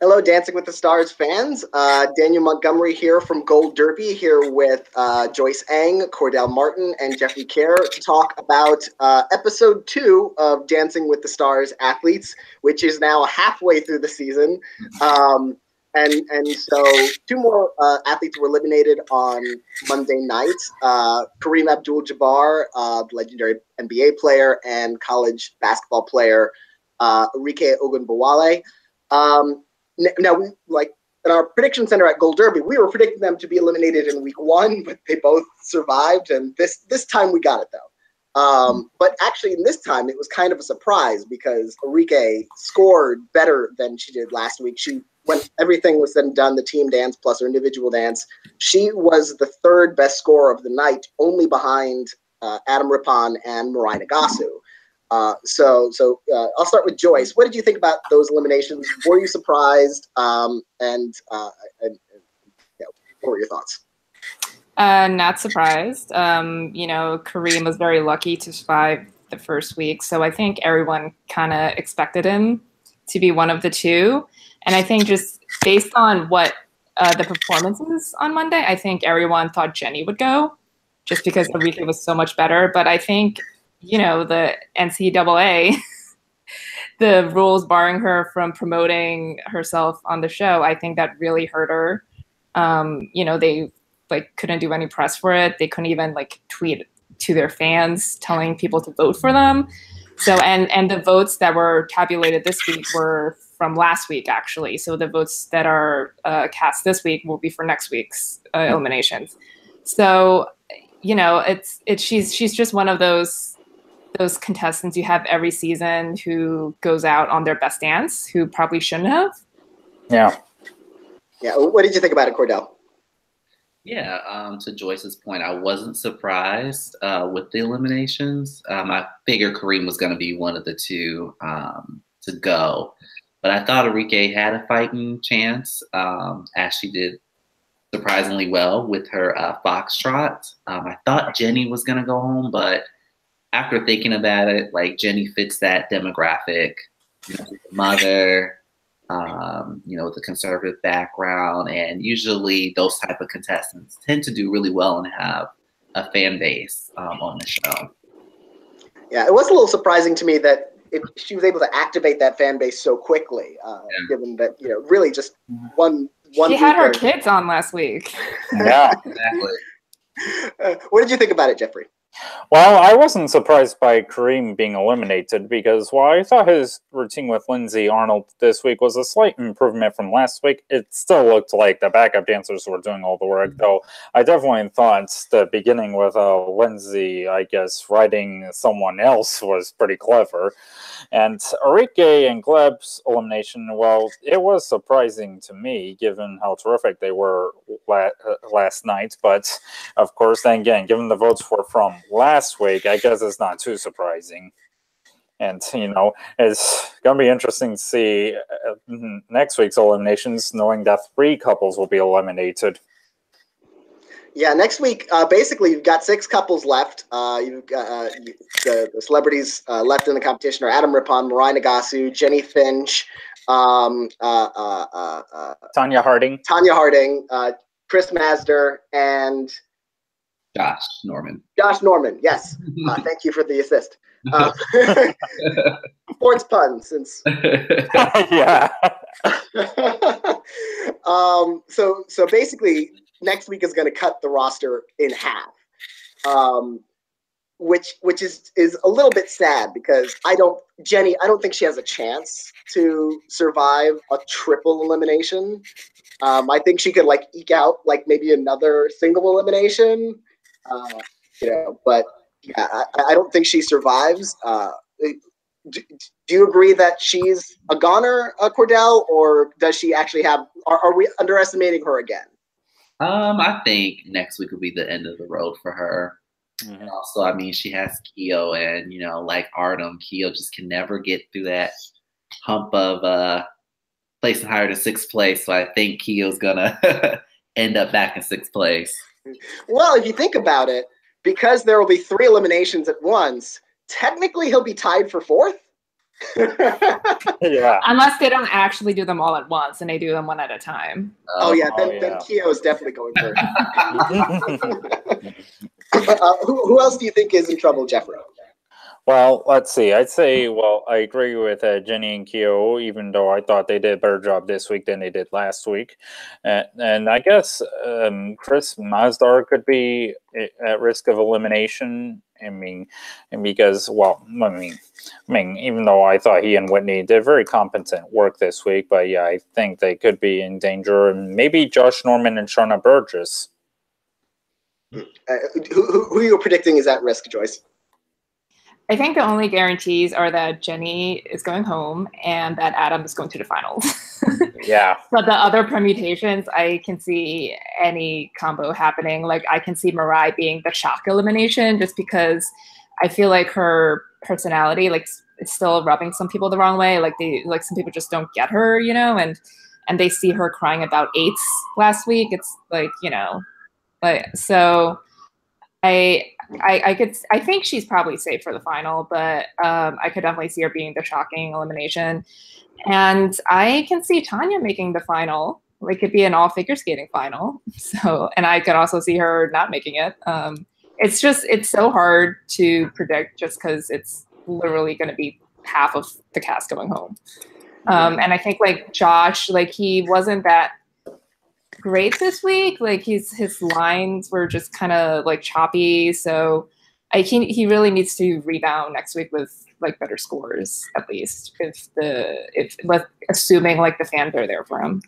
Hello, Dancing with the Stars fans. Daniel Montgomery here from Gold Derby, here with Joyce Eng, Cordell Martin, and Jeffrey Kare to talk about episode 2 of Dancing with the Stars Athletes, which is now halfway through the season. And so 2 more athletes were eliminated on Monday night. Kareem Abdul-Jabbar, legendary NBA player, and college basketball player Arike Ogunbowale. Now, like in our prediction center at Gold Derby, we were predicting them to be eliminated in week 1, but they both survived. And this time we got it, though. But actually, in this time, it was kind of a surprise because Arike scored better than she did last week. When everything was said and done, the team dance plus her individual dance, she was the 3rd best scorer of the night, only behind Adam Rippon and Mirai Nagasu. So I'll start with Joyce. What did you think about those eliminations? Were you surprised? And what were your thoughts? Not surprised. Kareem was very lucky to survive the first week. So I think everyone kind of expected him to be one of the 2. And I think just based on what the performances on Monday, I think everyone thought Jenny would go just because Arike was so much better. But I think the NCAA, the rules barring her from promoting herself on the show, I think that really hurt her. They couldn't do any press for it. They couldn't even tweet to their fans telling people to vote for them. So, and the votes that were tabulated this week were from last week, actually. So the votes that are cast this week will be for next week's eliminations. So, she's just one of those contestants you have every season who goes out on their best dance, who probably shouldn't have. Yeah. What did you think about it, Cordell? Yeah, to Joyce's point, I wasn't surprised with the eliminations. I figured Kareem was going to be one of the 2 to go. But I thought Arike had a fighting chance, as she did surprisingly well with her foxtrot. I thought Jenny was going to go home, but after thinking about it, Jenny fits that demographic, mother, with a conservative background, and usually those type of contestants tend to do really well and have a fan base on the show. Yeah, it was a little surprising to me that she was able to activate that fan base so quickly, given that really just one. She had her kids on last week. Yeah, exactly. What did you think about it, Jeffrey? Well, I wasn't surprised by Kareem being eliminated because while I thought his routine with Lindsay Arnold this week was a slight improvement from last week, it still looked like the backup dancers were doing all the work, though I definitely thought the beginning with Lindsay, I guess, riding someone else was pretty clever. And Arike and Gleb's elimination, well, it was surprising to me given how terrific they were last night, but of course, then again, given the votes were from last week, I guess it's not too surprising. And, it's going to be interesting to see next week's eliminations, knowing that 3 couples will be eliminated. Yeah, next week, basically, you've got 6 couples left. You've got the celebrities left in the competition are Adam Rippon, Mirai Nagasu, Jenny Finch, Tanya Harding, Chris Masder, and Josh Norman, yes. Thank you for the assist. Sports pun, since. Yeah. So basically, next week is going to cut the roster in half, which is a little bit sad because I don't think she has a chance to survive a triple elimination. I think she could eke out maybe another single elimination. But yeah, I don't think she survives. Do you agree that she's a goner, Cordell, or does she actually have? Are we underestimating her again? I think next week will be the end of the road for her. Mm-hmm. And also, I mean, she has Keo, and like Artem, Keo just can never get through that hump of placing higher to 6th place. So I think Keo's gonna end up back in 6th place. Well, if you think about it, because there will be 3 eliminations at once, technically he'll be tied for 4th. Yeah. Unless they don't actually do them all at once and they do them one at a time. Then Keo is definitely going first. Who else do you think is in trouble, Jeffrey? Well, let's see. I'd say, I agree with Jenny and Keo, even though I thought they did a better job this week than they did last week. And I guess Chris Masdar could be at risk of elimination. I mean, because, even though I thought he and Whitney did very competent work this week, but yeah, I think they could be in danger. And maybe Josh Norman and Shauna Burgess. Who are you predicting is at risk, Joyce? I think the only guarantees are that Jenny is going home and that Adam is going to the finals. Yeah. But the other permutations, I can see any combo happening. Like I can see Mariah being the shock elimination just because I feel like her personality, like it's still rubbing some people the wrong way. Like some people just don't get her, and they see her crying about eights last week. It's like, so I think she's probably safe for the final, but I could definitely see her being the shocking elimination. And I can see Tanya making the final. It could be an all figure skating final. So, and I could also see her not making it. It's so hard to predict just because it's literally going to be half of the cast going home. And I think Josh, he wasn't that great this week. His lines were just kind of choppy. So he really needs to rebound next week with better scores, at least if assuming the fans are there for him.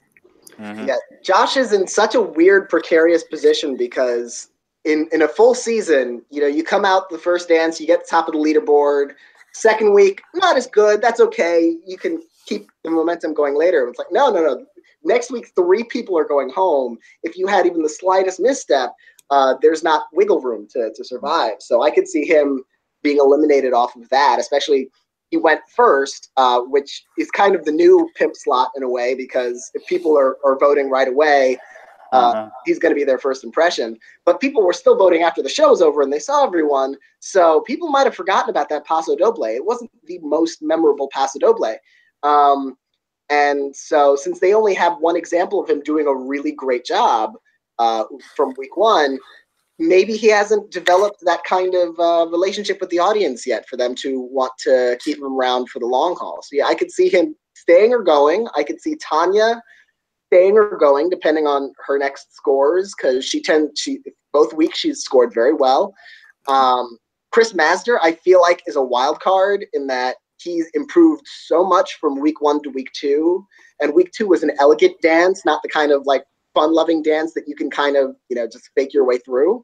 Mm-hmm. Yeah, Josh is in such a weird, precarious position because in a full season, you come out the first dance, you get the top of the leaderboard. Second week, not as good. That's okay. You can keep the momentum going later. It's no. Next week, 3 people are going home. If you had even the slightest misstep, there's not wiggle room to survive. So I could see him being eliminated off of that, especially he went first, which is kind of the new pimp slot in a way, because if people are voting right away, he's going to be their first impression. But people were still voting after the show's over and they saw everyone. So people might have forgotten about that Paso Doble. It wasn't the most memorable Paso Doble. And so since they only have one example of him doing a really great job from week 1, maybe he hasn't developed that kind of relationship with the audience yet for them to want to keep him around for the long haul. So yeah, I could see him staying or going. I could see Tanya staying or going depending on her next scores, because she both weeks she's scored very well. Chris Masdar, I feel like, is a wild card in that he's improved so much from week 1 to week 2, and week 2 was an elegant dance, not the kind of fun-loving dance that you can kind of just fake your way through.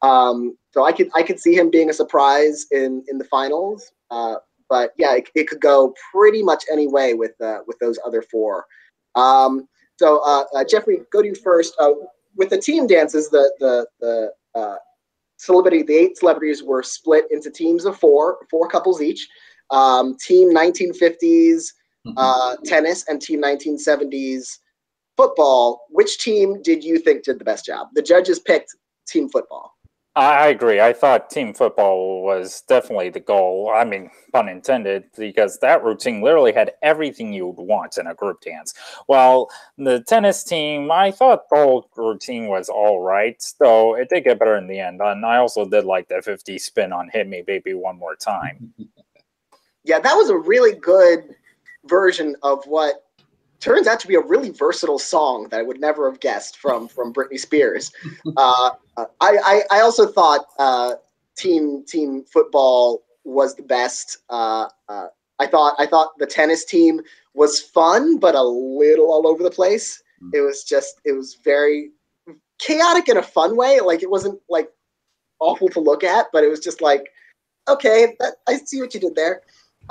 So I could see him being a surprise in the finals. But yeah, it could go pretty much any way with those other 4. So Jeffrey, go to you first. With the team dances, the 8 celebrities were split into teams of 4 couples each. Team 1950s tennis and team 1970s football. Which team did you think did the best job? The judges picked team football. I agree. I thought team football was definitely the goal. I mean, pun intended, because that routine literally had everything you would want in a group dance. While the tennis team, I thought the whole routine was all right, though it did get better in the end. And I also did like the 50 spin on Hit Me Baby One More Time. Yeah, that was a really good version of what turns out to be a really versatile song that I would never have guessed from Britney Spears. I also thought team football was the best. I thought the tennis team was fun, but a little all over the place. It was very chaotic in a fun way. It wasn't awful to look at, but it was just okay, I see what you did there.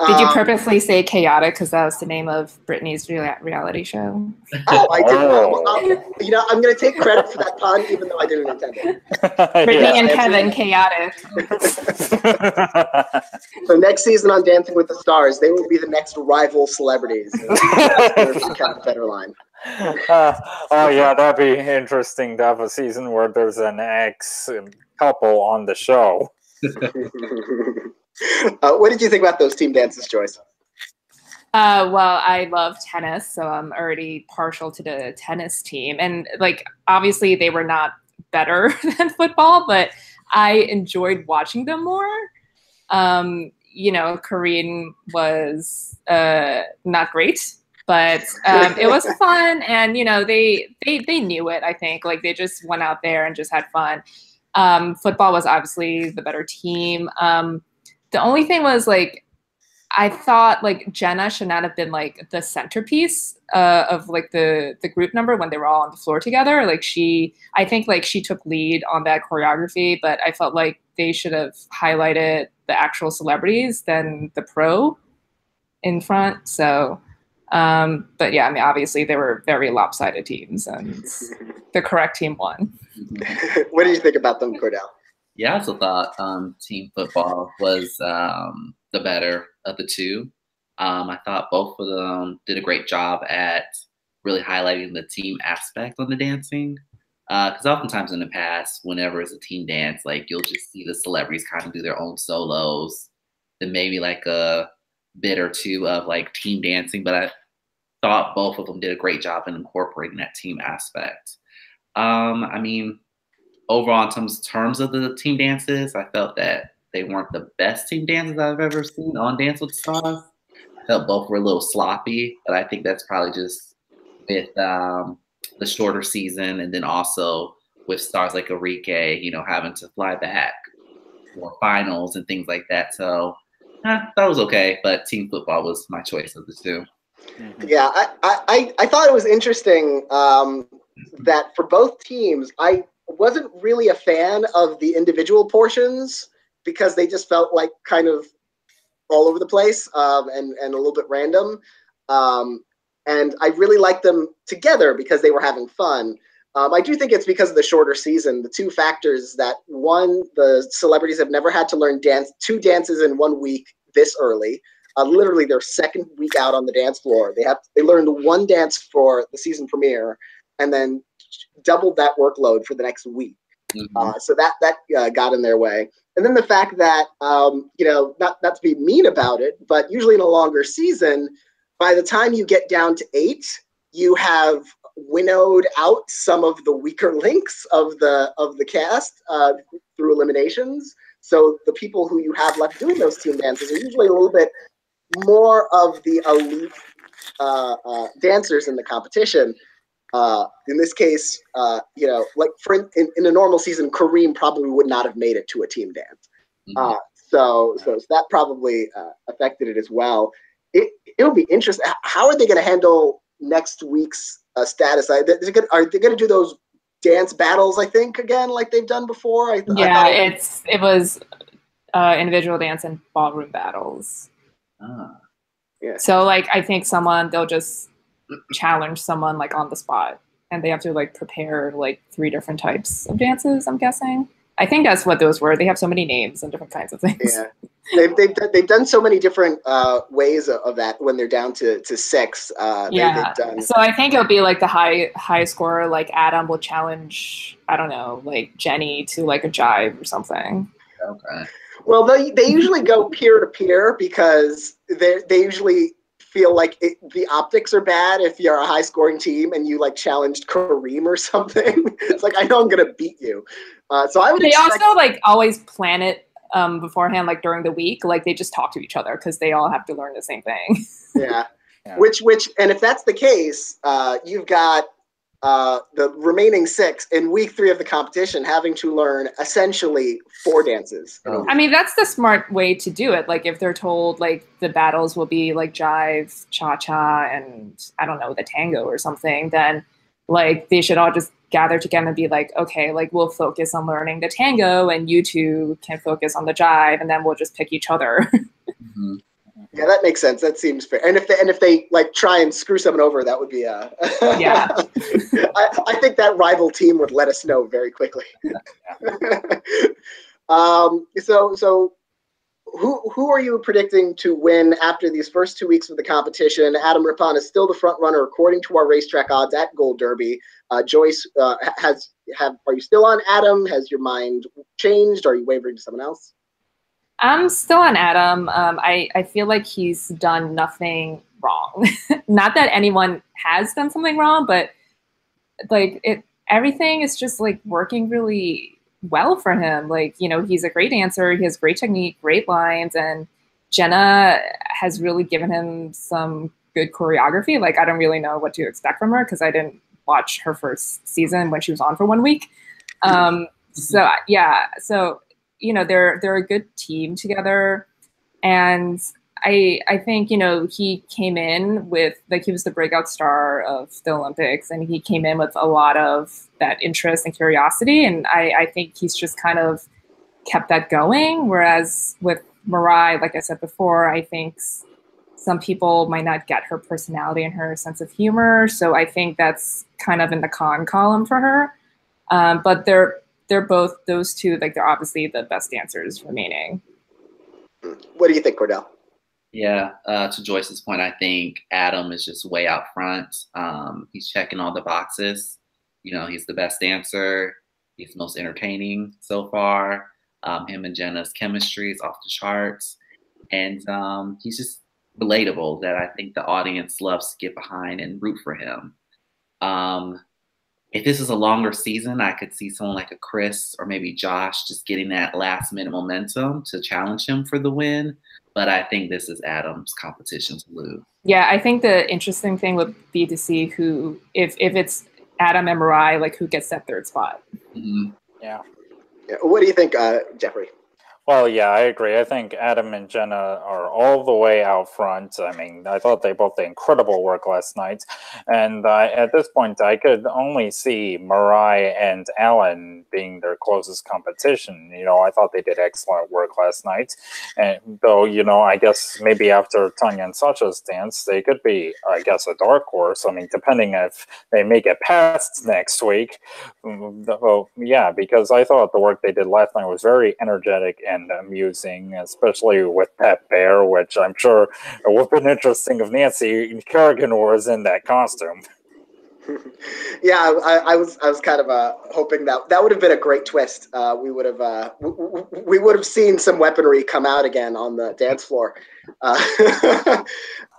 Did you purposely say chaotic because that was the name of Britney's reality show? Oh, I did. I'm going to take credit for that pun, even though I didn't intend it. Brittany and Kevin, chaotic. So next season on Dancing with the Stars, they will be the next rival celebrities. Kevin Federline. Oh yeah, that'd be interesting to have a season where there's an ex couple on the show. What did you think about those team dances, Joyce? Well, I love tennis, so I'm already partial to the tennis team. And like, obviously they were not better than football, but I enjoyed watching them more. Korean was not great, but it was fun. And, they knew it, I think. Like, they just went out there and just had fun. Football was obviously the better team. The only thing was, like, I thought like Jenna should not have been like the centerpiece of like the group number when they were all on the floor together. Like I think like she took lead on that choreography, but I felt like they should have highlighted the actual celebrities than the pro in front. So, but yeah, I mean, obviously they were very lopsided teams, and the correct team won. What did you think about them, Cordell? Yeah, I also thought team football was the better of the two. I thought both of them did a great job at really highlighting the team aspect on the dancing. Because oftentimes in the past, whenever it's a team dance, like you'll just see the celebrities kind of do their own solos, then maybe like a bit or two of like team dancing. But I thought both of them did a great job in incorporating that team aspect. I mean, overall, in terms of the team dances, I felt that they weren't the best team dances I've ever seen on Dance with the Stars. I felt both were a little sloppy, but I think that's probably just with the shorter season, and then also with stars like Enrique, having to fly back for finals and things like that. So that was okay, but team football was my choice of the two. Yeah, I thought it was interesting that for both teams, I wasn't really a fan of the individual portions because they just felt like kind of all over the place and a little bit random. And I really liked them together because they were having fun. I do think it's because of the shorter season. The two factors that, one, the celebrities have never had to learn two dances in 1 week this early. Literally their second week out on the dance floor. They learned one dance for the season premiere and then doubled that workload for the next week. Mm-hmm. So that got in their way. And then the fact that, not to be mean about it, but usually in a longer season, by the time you get down to 8, you have winnowed out some of the weaker links of the cast through eliminations. So the people who you have left doing those team dances are usually a little bit more of the elite dancers in the competition. In this case, like in a normal season, Kareem probably would not have made it to a team dance. Mm-hmm. So that probably affected it as well. It'll be interesting. How are they going to handle next week's status? Are they going to do those dance battles? I think again, like they've done before. It was individual dance and ballroom battles. Yeah. So like I think they'll just challenge someone like on the spot, and they have to like prepare like 3 different types of dances. I'm guessing. I think that's what those were. They have so many names and different kinds of things. Yeah, they've done so many different ways of that when they're down to 6. Yeah. So I think it'll be like the high scorer, like Adam will challenge, I don't know, like Jenny to like a jive or something. Okay. Well, they usually go peer to peer because they usually feel like the optics are bad if you're a high scoring team and you like challenged Kareem or something. It's like, I know I'm gonna beat you. So I would. They also like always plan it beforehand, like during the week. Like they just talk to each other because they all have to learn the same thing. Yeah. Which and if that's the case, you've got the remaining 6 in week 3 of the competition having to learn essentially 4 dances. I mean, that's the smart way to do it. Like if they're told like the battles will be like jive, cha-cha, and I don't know, the tango or something, then like they should all just gather together and be like, okay, like we'll focus on learning the tango and you two can focus on the jive, and then we'll just pick each other. Mm-hmm. Yeah, that makes sense. That seems fair. And if they like try and screw someone over, that would be yeah. I think that rival team would let us know very quickly. So who are you predicting to win after these first 2 weeks of the competition? Adam Rippon is still the front runner according to our racetrack odds at Gold Derby. Joyce, are you still on Adam? Has your mind changed? Are you wavering to someone else? I'm still on Adam. I feel like he's done nothing wrong. Not that anyone has done something wrong, but like everything is just like working really well for him. Like, you know, he's a great dancer, he has great technique, great lines, and Jenna has really given him some good choreography. Like, I don't really know what to expect from her because I didn't watch her first season when she was on for 1 week. So yeah, so you know, they're a good team together, and I think, you know, he came in with, like, he was the breakout star of the Olympics, and he came in with a lot of that interest and curiosity, and I think he's just kind of kept that going. Whereas with Mirai, like I said before, I think some people might not get her personality and her sense of humor, so I think that's kind of in the con column for her. But they're both, those two, like, they're obviously the best dancers remaining. What do you think, Cordell? Yeah, to Joyce's point, I think Adam is just way out front. He's checking all the boxes. You know, he's the best dancer. He's the most entertaining so far. Him and Jenna's chemistry is off the charts. And he's just relatable, that I think the audience loves to get behind and root for him. If this is a longer season, I could see someone like a Chris or maybe Josh just getting that last minute momentum to challenge him for the win. But I think this is Adam's competition to lose. Yeah, I think the interesting thing would be to see who, if it's Adam and Mirai, like, who gets that third spot. Mm-hmm. Yeah. What do you think, Jeffrey? Well, yeah, I agree. I think Adam and Jenna are all the way out front. I mean, I thought they both did incredible work last night. And at this point, I could only see Mirai and Alan being their closest competition. You know, I thought they did excellent work last night. And though, you know, I guess maybe after Tanya and Sasha's dance, they could be, I guess, a dark horse. I mean, depending if they make it past next week. Well, yeah, because I thought the work they did last night was very energetic and amusing, especially with Pet Bear, which I'm sure would have been interesting if Nancy Kerrigan was in that costume. Yeah, I was kind of hoping that would have been a great twist. We would have seen some weaponry come out again on the dance floor. Yeah,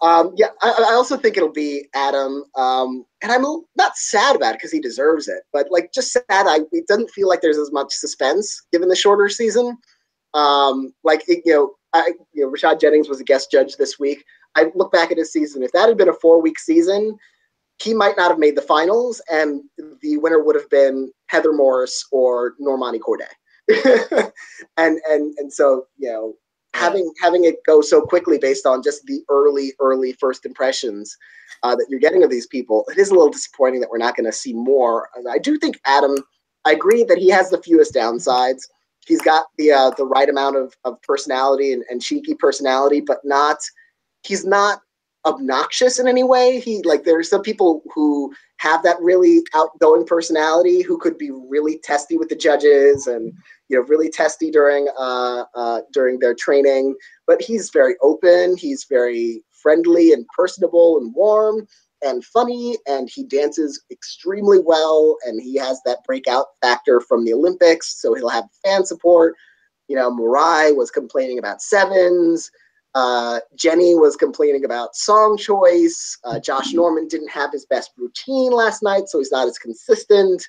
I also think it'll be Adam, and I'm not sad about it because he deserves it, but like just sad. It doesn't feel like there's as much suspense given the shorter season. Rashad Jennings was a guest judge this week. I look back at his season. If that had been a 4-week season, he might not have made the finals, and the winner would have been Heather Morris or Normani Corday. and so, you know, having it go so quickly based on just the early first impressions that you're getting of these people, it is a little disappointing that we're not going to see more. I do think Adam, I agree that he has the fewest downsides. He's got the right amount of personality and cheeky personality, but he's not obnoxious in any way. There are some people who have that really outgoing personality who could be really testy with the judges and, you know, really testy during their training. But he's very open. He's very friendly and personable and warm and funny, and he dances extremely well, and he has that breakout factor from the Olympics, so he'll have fan support. You know, Mirai was complaining about sevens. Jenny was complaining about song choice. Josh Norman didn't have his best routine last night, so he's not as consistent.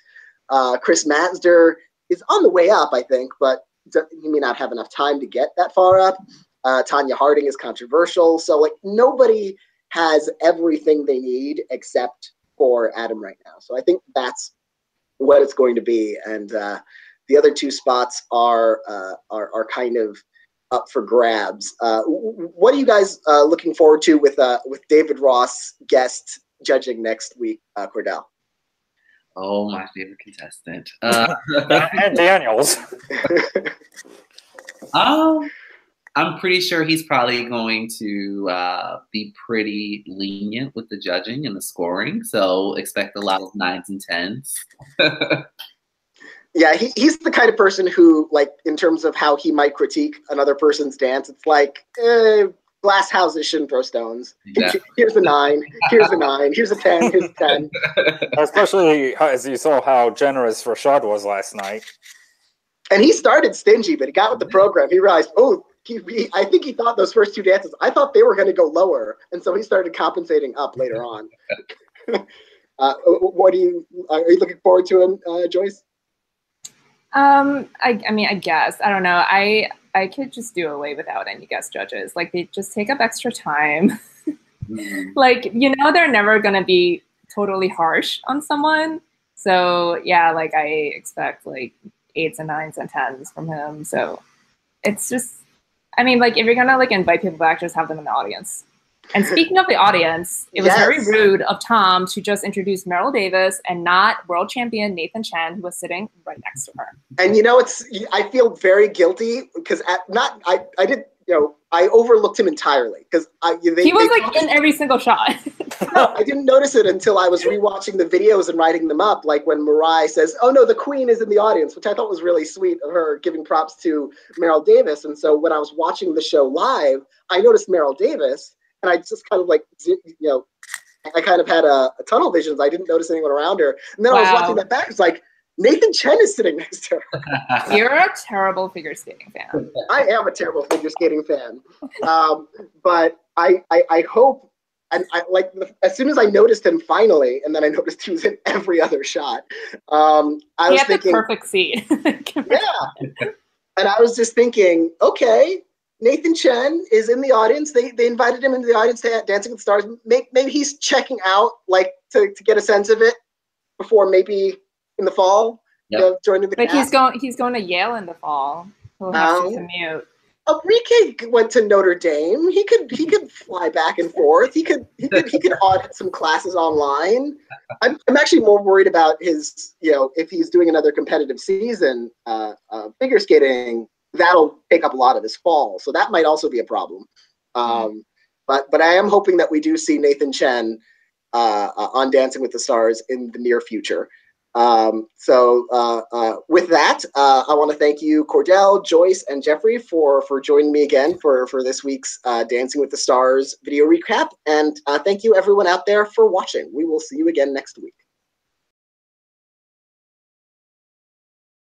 Chris Matsder is on the way up, I think, but he may not have enough time to get that far up. Tanya Harding is controversial. So, like, nobody has everything they need except for Adam right now. So I think that's what it's going to be. And the other two spots are kind of up for grabs. What are you guys looking forward to with David Ross guest judging next week, Cordell? Oh, my favorite contestant. And Daniels. I'm pretty sure he's probably going to be pretty lenient with the judging and the scoring. So expect a lot of 9s and 10s. Yeah, he's the kind of person who, like, in terms of how he might critique another person's dance, it's like, glass houses shouldn't throw stones. Exactly. Here's a 9, here's a 9, here's a 10, here's a 10. Especially as you saw how generous Rashad was last night. And he started stingy, but he got with the program. He realized, oh, I think he thought those first two dances, I thought they were going to go lower, and so he started compensating up later on. Are you looking forward to him, Joyce? I mean, I guess. I don't know. I could just do away without any guest judges. Like, they just take up extra time. Like, you know, they're never going to be totally harsh on someone. So, yeah, like, I expect, like, 8s and 9s and 10s from him. So it's just, I mean, like, if you're going to, like, invite people back, just have them in the audience. And speaking of the audience, it was very rude of Tom to just introduce Meryl Davis and not world champion Nathan Chen, who was sitting right next to her. And, you know, I feel very guilty because I overlooked him entirely because he was like in every single shot. No, I didn't notice it until I was rewatching the videos and writing them up. Like when Mariah says, "Oh no, the Queen is in the audience," which I thought was really sweet of her, giving props to Meryl Davis. And so when I was watching the show live, I noticed Meryl Davis, and I just kind of like, you know, I kind of had a tunnel vision. I didn't notice anyone around her. And then I was watching that back. It's like, Nathan Chen is sitting next to her. You're a terrible figure skating fan. I am a terrible figure skating fan. But I hope, and I like, as soon as I noticed him finally, and then I noticed he was in every other shot, I was thinking, the perfect seat. Yeah. And I was just thinking, okay, Nathan Chen is in the audience. They invited him into the audience to Dancing with the Stars. Maybe he's checking out, like, to get a sense of it before maybe in the fall, joining the cast. He's going to Yale in the fall. He'll have to commute. Enrique went to Notre Dame. He could fly back and forth. He could audit some classes online. I'm actually more worried about his, you know, if he's doing another competitive season, figure skating, that'll take up a lot of his fall. So that might also be a problem. But I am hoping that we do see Nathan Chen on Dancing with the Stars in the near future. With that, I want to thank you, Cordell, Joyce, and Jeffrey for joining me again for this week's Dancing with the Stars video recap. And thank you everyone out there for watching. We will see you again next week.